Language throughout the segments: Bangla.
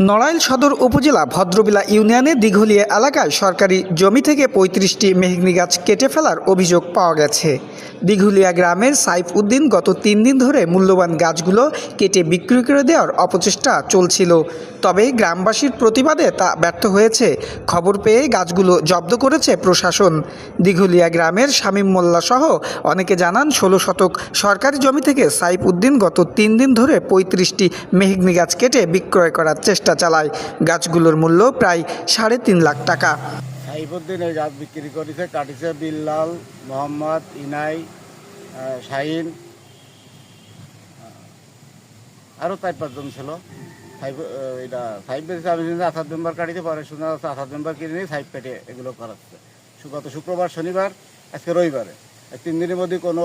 নড়াইল সদর উপজেলা ভদ্রবিলা ইউনিয়নের দিঘলিয়া এলাকায় সরকারি জমি থেকে ৩৫টি মেহগনি গাছ কেটে ফেলার অভিযোগ পাওয়া গেছে। দিঘলিয়া গ্রামের সাইফ উদ্দিন গত ৩ দিন ধরে মূল্যবান গাছগুলো কেটে বিক্রি করে দেওয়ার অপচেষ্টা চলছিল, তবে গ্রামবাসীর প্রতিবাদে তা ব্যর্থ হয়েছে। খবর পেয়ে গাছগুলো জব্দ করেছে প্রশাসন। দিঘলিয়া গ্রামের শামীম মোল্লা সহ অনেকে জানান ১৬ শতক সরকারি জমি থেকে সাইফ উদ্দিন গত ৩ দিন ধরে ৩৫টি মেহগনি গাছ কেটে বিক্রয় করার চেষ্টা চালায়। গাছগুলোর মূল্য প্রায় ৩.৫ লাখ টাকা। সাইফুদ্দিন এই গাছ বিক্রি করেছে, কাটিছে বিল্লাল, মোহাম্মদ, ইনাই, শাহিন, আরও ৪-৫ জন ছিল। এটা সাইফ বেঁচেছে। আমি শুনছি ৮ মেম্বার কাটিতে পারে, শোনা যাচ্ছে ৮ মেম্বার কিনে নিয়ে সাইফ কেটে এগুলো করাচ্ছে। গত শুক্রবার, শনিবার, আজকে রবিবারে ৩ দিনের মধ্যে কোনো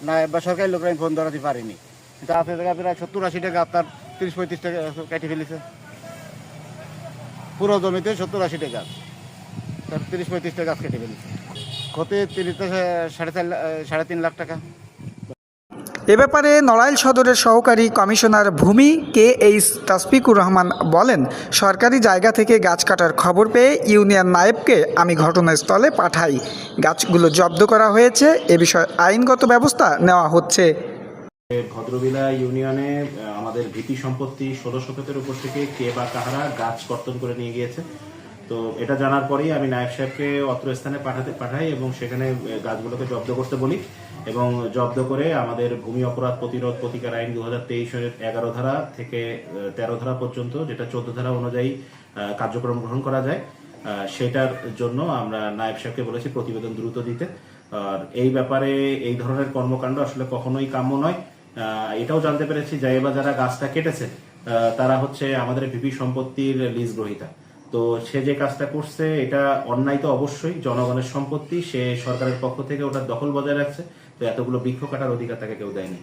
নায়েব বা সরকারি লোকরা আমি ফোন ধরাতে পারিনি, কিন্তু আছে জায়গা প্রায় ৭০-৮০ টাকা, আপনার ৩০-৩৫ টাকা কেটে ফেলেছে। পুরো জমিতে ৭০-৮০ টাকা, ৩০-৩৫ টাকা গাছ কেটে ফেলেছে। ক্ষতি ৩.৫ লাখ টাকা। এ ব্যাপারে নড়াইল সদরের সহকারী কমিশনার ভূমি KH তাসফিকুর রহমান বলেন, সরকারি জায়গা থেকে গাছ কাটার খবর পেয়ে ইউনিয়ন নায়েবকে আমি ঘটনাস্থলে পাঠাই। গাছগুলো জব্দ করা হয়েছে, এ বিষয়ে আইনগত ব্যবস্থা নেওয়া হচ্ছে। ভদ্রবিলা ইউনিয়নে আমাদের ভিপি সম্পত্তি ১৬ শতকের উপর থেকে কে বা কাহারা গাছ কর্তন করে নিয়ে গিয়েছে। তো এটা জানার পরেই আমি নায়েব সাহেবকে অত্র স্থানে পাঠাই এবং সেখানে গাছগুলোকে জব্দ করতে বলি এবং জব্দ করে আমাদের ভূমি অপরাধ প্রতিরোধ প্রতিকার আইন 2023-এর 11 ধারা থেকে 13 ধারা পর্যন্ত, যেটা 14 ধারা অনুযায়ী কার্যক্রম গ্রহণ করা যায়, সেটার জন্য আমরা নায়েব সাহেবকে বলেছি প্রতিবেদন দ্রুত দিতে। আর এই ব্যাপারে এই ধরনের কর্মকাণ্ড আসলে কখনোই কাম্য নয়। এটাও জানতে পেরেছি যারা গাছটা কেটেছে তারা হচ্ছে আমাদের ভিপি সম্পত্তির লিজ গ্রহীতা। তো সে যে কাজটা করছে এটা অন্যায় তো অবশ্যই, জনগণের সম্পত্তি, সে সরকারের পক্ষ থেকে ওটার দখল বজায় রাখছে। তো এতগুলো বৃক্ষ কাটার অধিকার তাকে কেউ দেয়নি।